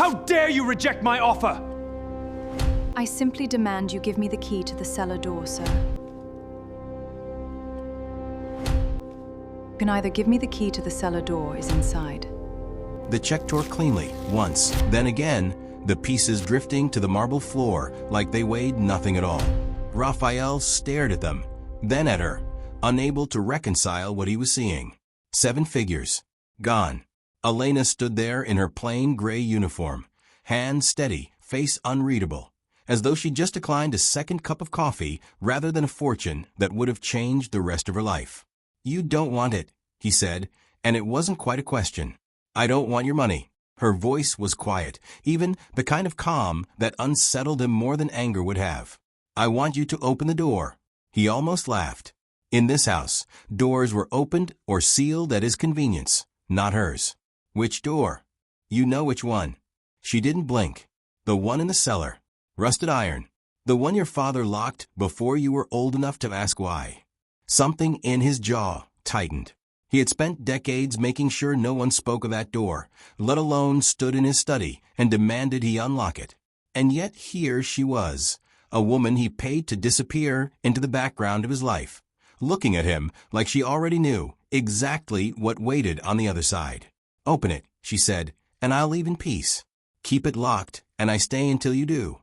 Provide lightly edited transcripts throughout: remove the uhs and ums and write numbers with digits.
How dare you reject my offer? I simply demand you give me the key to the cellar door, sir. You can either give me the key to the cellar door or is inside. The check tore cleanly, once, then again, the pieces drifting to the marble floor like they weighed nothing at all. Raphael stared at them, then at her, unable to reconcile what he was seeing. 7 figures. Gone. Elena stood there in her plain gray uniform, hands steady, face unreadable, as though she'd just declined a second cup of coffee rather than a fortune that would have changed the rest of her life. "You don't want it," he said, and it wasn't quite a question. "I don't want your money." Her voice was quiet, even the kind of calm that unsettled him more than anger would have. "I want you to open the door." He almost laughed. In this house, doors were opened or sealed at his convenience, not hers. "Which door?" "You know which one." She didn't blink. "The one in the cellar. Rusted iron. The one your father locked before you were old enough to ask why." Something in his jaw tightened. He had spent decades making sure no one spoke of that door, let alone stood in his study and demanded he unlock it. And yet here she was, a woman he paid to disappear into the background of his life, looking at him like she already knew exactly what waited on the other side. "Open it," she said, "and I'll leave in peace. Keep it locked, and I stay until you do."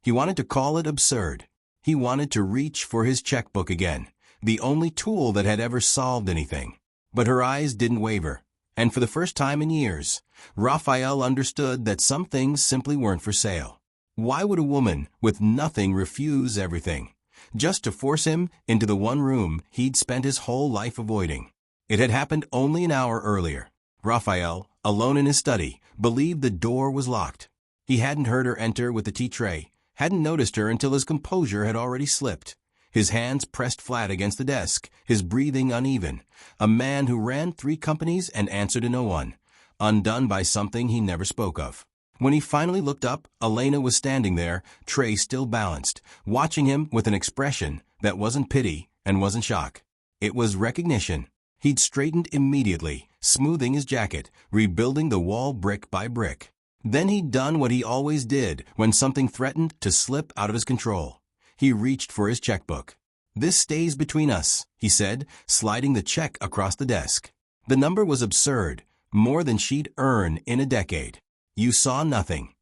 He wanted to call it absurd. He wanted to reach for his checkbook again, the only tool that had ever solved anything. But her eyes didn't waver, and for the first time in years, Raphael understood that some things simply weren't for sale. Why would a woman with nothing refuse everything, just to force him into the one room he'd spent his whole life avoiding? It had happened only an hour earlier. Raphael, alone in his study, believed the door was locked. He hadn't heard her enter with the tea tray, hadn't noticed her until his composure had already slipped. His hands pressed flat against the desk, his breathing uneven. A man who ran 3 companies and answered to no one, undone by something he never spoke of. When he finally looked up, Elena was standing there, tray still balanced, watching him with an expression that wasn't pity and wasn't shock. It was recognition. He'd straightened immediately, smoothing his jacket, rebuilding the wall brick by brick. Then he'd done what he always did when something threatened to slip out of his control. He reached for his checkbook. "This stays between us," he said, sliding the check across the desk. The number was absurd, more than she'd earn in a decade. "You saw nothing."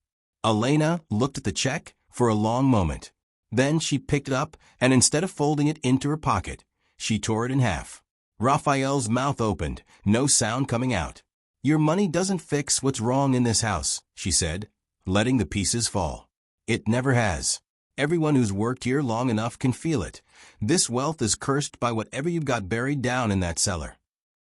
Elena looked at the check for a long moment. Then she picked it up, and instead of folding it into her pocket, she tore it in half. Raphael's mouth opened, no sound coming out. "Your money doesn't fix what's wrong in this house," she said, letting the pieces fall. "It never has. Everyone who's worked here long enough can feel it. This wealth is cursed by whatever you've got buried down in that cellar."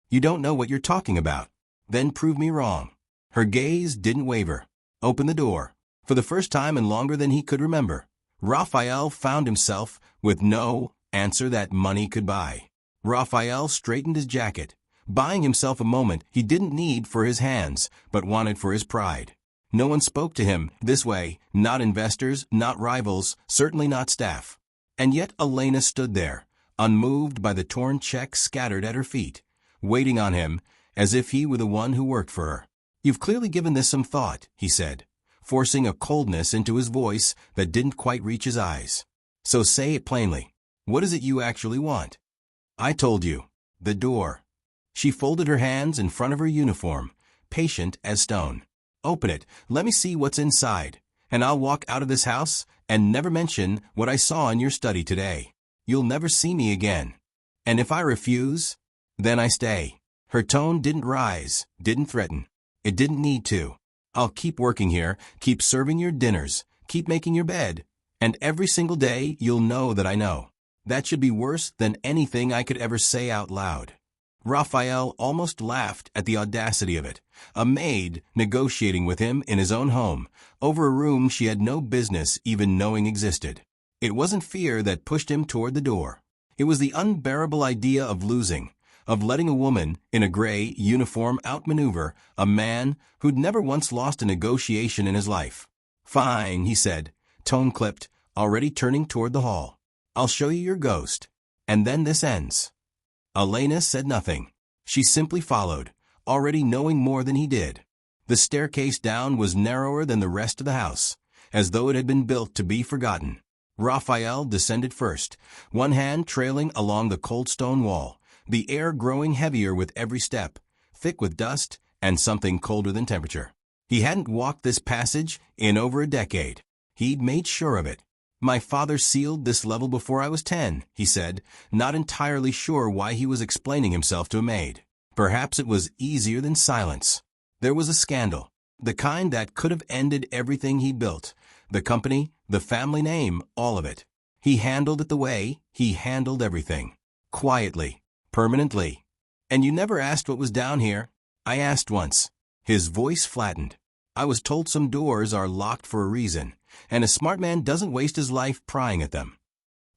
"You don't know what you're talking about." "Then prove me wrong." Her gaze didn't waver. "Open the door." For the first time in longer than he could remember, Raphael found himself with no answer that money could buy. Raphael straightened his jacket, buying himself a moment he didn't need for his hands, but wanted for his pride. No one spoke to him this way, not investors, not rivals, certainly not staff. And yet Elena stood there, unmoved by the torn check scattered at her feet, waiting on him as if he were the one who worked for her. "You've clearly given this some thought," he said, forcing a coldness into his voice that didn't quite reach his eyes. "So say it plainly. What is it you actually want?" "I told you. The door." She folded her hands in front of her uniform, patient as stone. "Open it, let me see what's inside, and I'll walk out of this house and never mention what I saw in your study today. You'll never see me again. And if I refuse, then I stay." Her tone didn't rise, didn't threaten. It didn't need to. "I'll keep working here, keep serving your dinners, keep making your bed, and every single day you'll know that I know. That should be worse than anything I could ever say out loud." Raphael almost laughed at the audacity of it. A maid negotiating with him in his own home, over a room she had no business even knowing existed. It wasn't fear that pushed him toward the door. It was the unbearable idea of losing, of letting a woman in a gray uniform outmaneuver a man who'd never once lost a negotiation in his life. "Fine," he said, tone clipped, already turning toward the hall. "I'll show you your ghost. And then this ends." Elena said nothing. She simply followed, already knowing more than he did. The staircase down was narrower than the rest of the house, as though it had been built to be forgotten. Raphael descended first, one hand trailing along the cold stone wall, the air growing heavier with every step, thick with dust and something colder than temperature. He hadn't walked this passage in over a decade. He'd made sure of it. "My father sealed this level before I was 10, he said, not entirely sure why he was explaining himself to a maid. Perhaps it was easier than silence. There was a scandal, the kind that could have ended everything he built, the company, the family name, all of it. He handled it the way he handled everything. Quietly, permanently. "And you never asked what was down here?" "I asked once." His voice flattened. "I was told some doors are locked for a reason, and a smart man doesn't waste his life prying at them."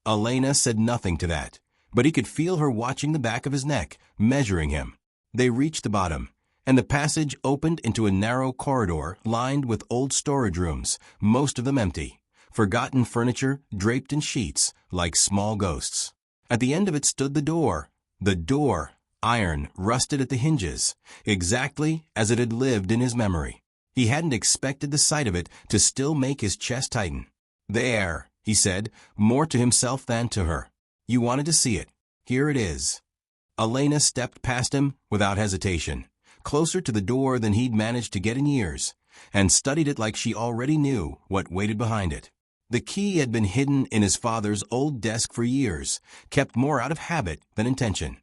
Elena said nothing to that, but he could feel her watching the back of his neck, measuring him. They reached the bottom, and the passage opened into a narrow corridor lined with old storage rooms, most of them empty, forgotten furniture draped in sheets like small ghosts. At the end of it stood the door. The door, iron, rusted at the hinges, exactly as it had lived in his memory. He hadn't expected the sight of it to still make his chest tighten. "There," he said, more to himself than to her. "You wanted to see it. Here it is." Elena stepped past him without hesitation, closer to the door than he'd managed to get in years, and studied it like she already knew what waited behind it. The key had been hidden in his father's old desk for years, kept more out of habit than intention,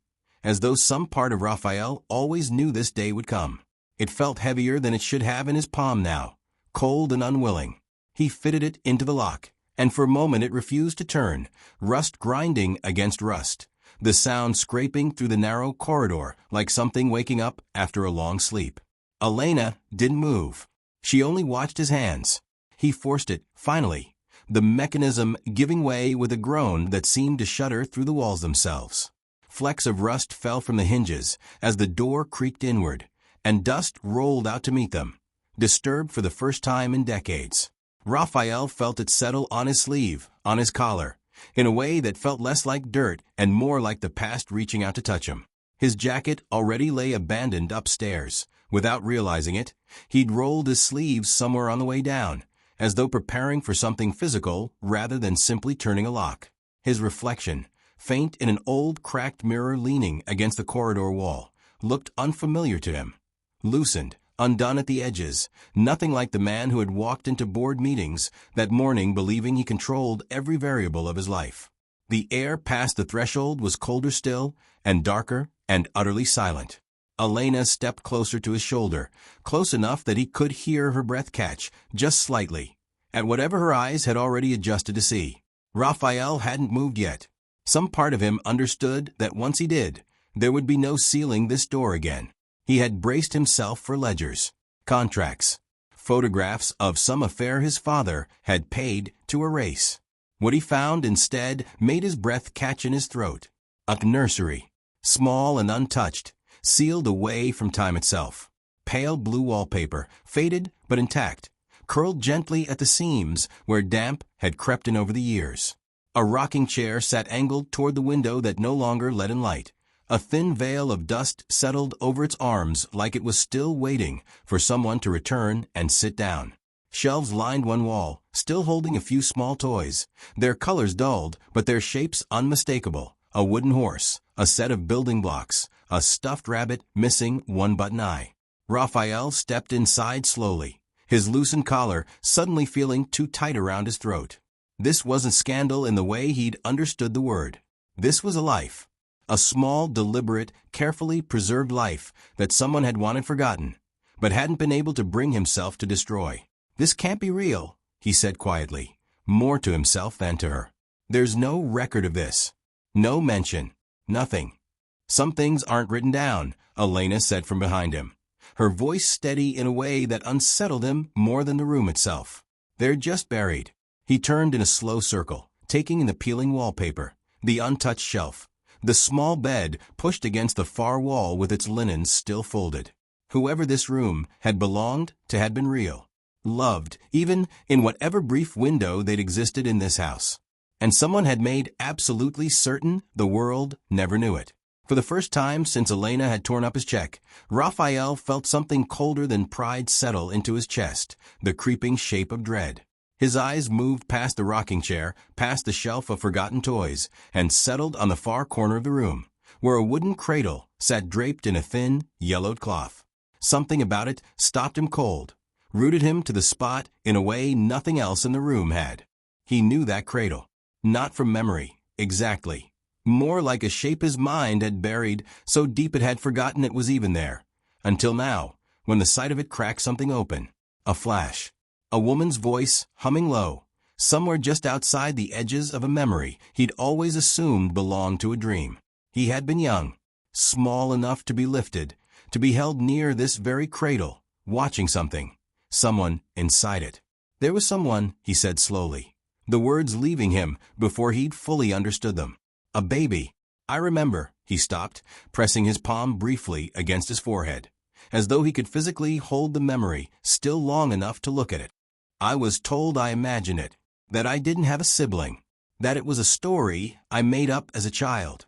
as though some part of Raphael always knew this day would come. It felt heavier than it should have in his palm now, cold and unwilling. He fitted it into the lock, and for a moment it refused to turn, rust grinding against rust, the sound scraping through the narrow corridor like something waking up after a long sleep. Elena didn't move. She only watched his hands. He forced it, finally, the mechanism giving way with a groan that seemed to shudder through the walls themselves. Flecks of rust fell from the hinges as the door creaked inward, and dust rolled out to meet them, disturbed for the first time in decades. Raphael felt it settle on his sleeve, on his collar, in a way that felt less like dirt and more like the past reaching out to touch him. His jacket already lay abandoned upstairs. Without realizing it, he'd rolled his sleeves somewhere on the way down, as though preparing for something physical rather than simply turning a lock. His reflection, faint in an old cracked mirror leaning against the corridor wall, looked unfamiliar to him. Loosened, undone at the edges, nothing like the man who had walked into board meetings that morning believing he controlled every variable of his life. The air past the threshold was colder still, and darker, and utterly silent. Elena stepped closer to his shoulder, close enough that he could hear her breath catch, just slightly, at whatever her eyes had already adjusted to see. Raphael hadn't moved yet. Some part of him understood that once he did, there would be no sealing this door again. He had braced himself for ledgers, contracts, photographs of some affair his father had paid to erase. What he found instead made his breath catch in his throat. A nursery, small and untouched, sealed away from time itself. Pale blue wallpaper, faded but intact, curled gently at the seams where damp had crept in over the years. A rocking chair sat angled toward the window that no longer let in light. A thin veil of dust settled over its arms like it was still waiting for someone to return and sit down. Shelves lined one wall, still holding a few small toys, their colors dulled but their shapes unmistakable. A wooden horse, a set of building blocks, a stuffed rabbit missing one button eye. Raphael stepped inside slowly, his loosened collar suddenly feeling too tight around his throat. This wasn't scandal in the way he'd understood the word. This was a life. A small, deliberate, carefully preserved life that someone had wanted forgotten, but hadn't been able to bring himself to destroy. "This can't be real," he said quietly, more to himself than to her. "There's no record of this. No mention. Nothing." "Some things aren't written down," Elena said from behind him, her voice steady in a way that unsettled him more than the room itself. "They're just buried." He turned in a slow circle, taking in the peeling wallpaper, the untouched shelf, the small bed pushed against the far wall with its linens still folded. Whoever this room had belonged to had been real, loved, even in whatever brief window they'd existed in this house. And someone had made absolutely certain the world never knew it. For the first time since Elena had torn up his check, Raphael felt something colder than pride settle into his chest, the creeping shape of dread. His eyes moved past the rocking chair, past the shelf of forgotten toys, and settled on the far corner of the room, where a wooden cradle sat draped in a thin, yellowed cloth. Something about it stopped him cold, rooted him to the spot in a way nothing else in the room had. He knew that cradle. Not from memory, exactly. More like a shape his mind had buried so deep it had forgotten it was even there. Until now, when the sight of it cracked something open. A flash. A woman's voice, humming low, somewhere just outside the edges of a memory he'd always assumed belonged to a dream. He had been young, small enough to be lifted, to be held near this very cradle, watching something. Someone inside it. There was someone, he said slowly, the words leaving him before he'd fully understood them. A baby. I remember, he stopped, pressing his palm briefly against his forehead, as though he could physically hold the memory still long enough to look at it. I was told I imagined it, that I didn't have a sibling, that it was a story I made up as a child.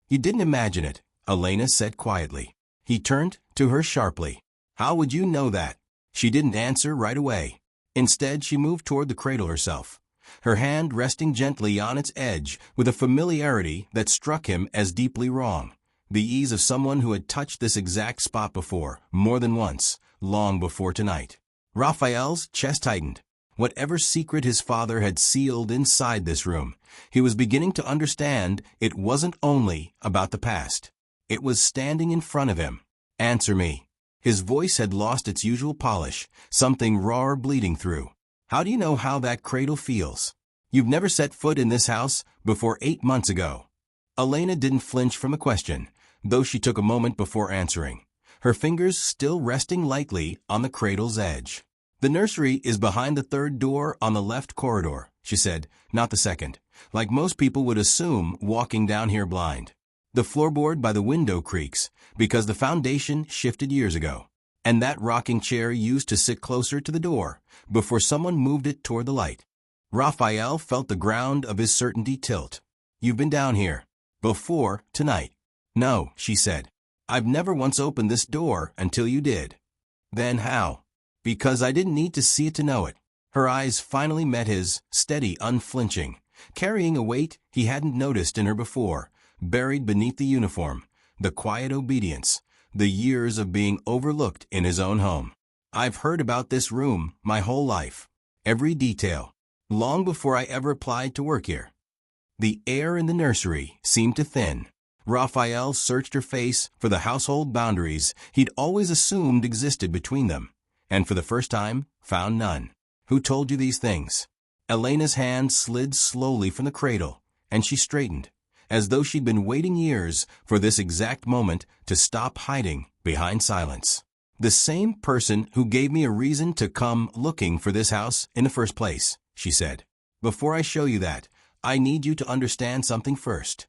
You didn't imagine it, Elena said quietly. He turned to her sharply. How would you know that? She didn't answer right away. Instead, she moved toward the cradle herself, her hand resting gently on its edge with a familiarity that struck him as deeply wrong. The ease of someone who had touched this exact spot before, more than once, long before tonight. Raphael's chest tightened. Whatever secret his father had sealed inside this room, he was beginning to understand it wasn't only about the past. It was standing in front of him. Answer me. His voice had lost its usual polish, something raw bleeding through. How do you know how that cradle feels? You've never set foot in this house before 8 months ago. Elena didn't flinch from the question, though she took a moment before answering, her fingers still resting lightly on the cradle's edge. The nursery is behind the third door on the left corridor, she said, not the second, like most people would assume walking down here blind. The floorboard by the window creaks because the foundation shifted years ago, and that rocking chair used to sit closer to the door before someone moved it toward the light. Raphael felt the ground of his certainty tilt. You've been down here before tonight. No, she said. I've never once opened this door until you did. Then how? Because I didn't need to see it to know it. Her eyes finally met his, steady, unflinching, carrying a weight he hadn't noticed in her before, buried beneath the uniform, the quiet obedience, the years of being overlooked in his own home. I've heard about this room my whole life, every detail, long before I ever applied to work here. The air in the nursery seemed to thin. Raphael searched her face for the household boundaries he'd always assumed existed between them, and for the first time found none. Who told you these things? Elena's hand slid slowly from the cradle, and she straightened, as though she'd been waiting years for this exact moment to stop hiding behind silence. The same person who gave me a reason to come looking for this house in the first place, she said. Before I show you that, I need you to understand something first.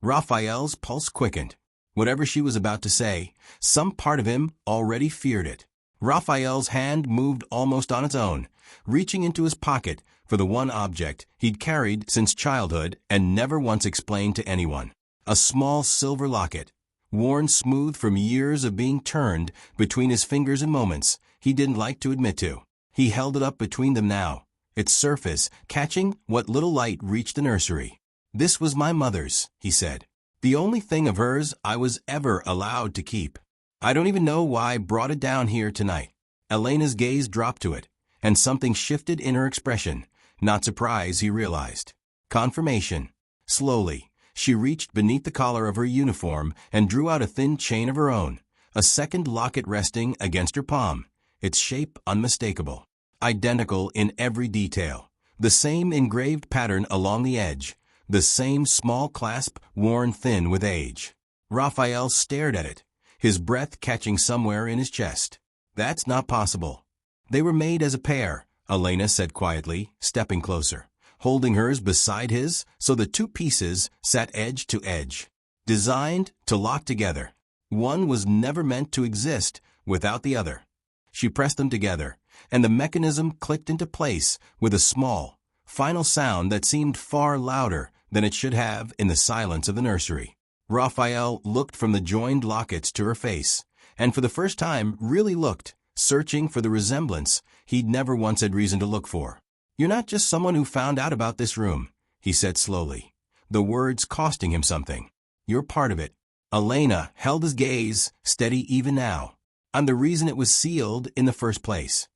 Raphael's pulse quickened. Whatever she was about to say, some part of him already feared it. Raphael's hand moved almost on its own, reaching into his pocket for the one object he'd carried since childhood and never once explained to anyone. A small silver locket, worn smooth from years of being turned between his fingers in moments he didn't like to admit to. He held it up between them now, its surface catching what little light reached the nursery. This was my mother's, he said. The only thing of hers I was ever allowed to keep. I don't even know why I brought it down here tonight. Elena's gaze dropped to it, and something shifted in her expression. Not surprise, he realized. Confirmation. Slowly, she reached beneath the collar of her uniform and drew out a thin chain of her own, a second locket resting against her palm, its shape unmistakable. Identical in every detail. The same engraved pattern along the edge, the same small clasp worn thin with age. Raphael stared at it, his breath catching somewhere in his chest. That's not possible. They were made as a pair, Elena said quietly, stepping closer, holding hers beside his so the two pieces sat edge to edge, designed to lock together. One was never meant to exist without the other. She pressed them together, and the mechanism clicked into place with a small, final sound that seemed far louder than it should have in the silence of the nursery. Raphael looked from the joined lockets to her face, and for the first time really looked, searching for the resemblance he'd never once had reason to look for. "You're not just someone who found out about this room," he said slowly, the words costing him something. "You're part of it." Elena held his gaze steady even now. "I'm the reason it was sealed in the first place."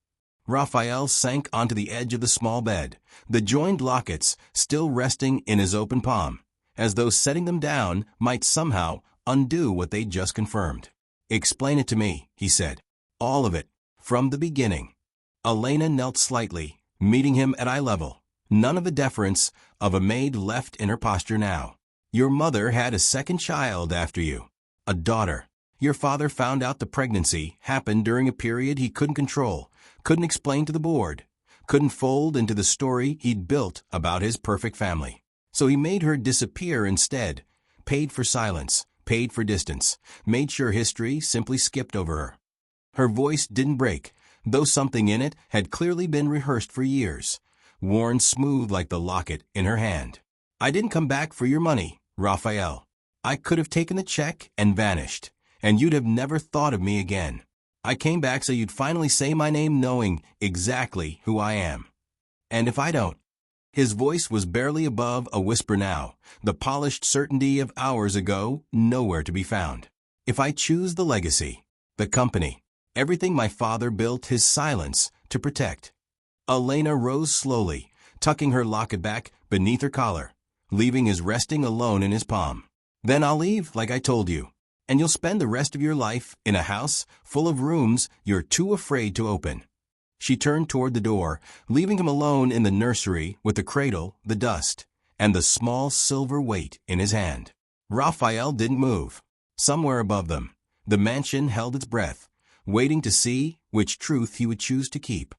Raphael sank onto the edge of the small bed, the joined lockets still resting in his open palm, as though setting them down might somehow undo what they'd just confirmed. "Explain it to me," he said. "All of it, from the beginning." Elena knelt slightly, meeting him at eye level, none of the deference of a maid left in her posture now. "Your mother had a second child after you, a daughter. Your father found out the pregnancy happened during a period he couldn't control, couldn't explain to the board, couldn't fold into the story he'd built about his perfect family. So he made her disappear instead, paid for silence, paid for distance, made sure history simply skipped over her." Her voice didn't break, though something in it had clearly been rehearsed for years, worn smooth like the locket in her hand. "I didn't come back for your money, Raphael. I could have taken the check and vanished, and you'd have never thought of me again. I came back so you'd finally say my name knowing exactly who I am. And if I don't..." His voice was barely above a whisper now, the polished certainty of hours ago nowhere to be found. "If I choose the legacy, the company, everything my father built his silence to protect." Elena rose slowly, tucking her locket back beneath her collar, leaving his resting alone in his palm. "Then I'll leave like I told you, and you'll spend the rest of your life in a house full of rooms you're too afraid to open." She turned toward the door, leaving him alone in the nursery with the cradle, the dust, and the small silver weight in his hand. Raphael didn't move. Somewhere above them, the mansion held its breath, waiting to see which truth he would choose to keep.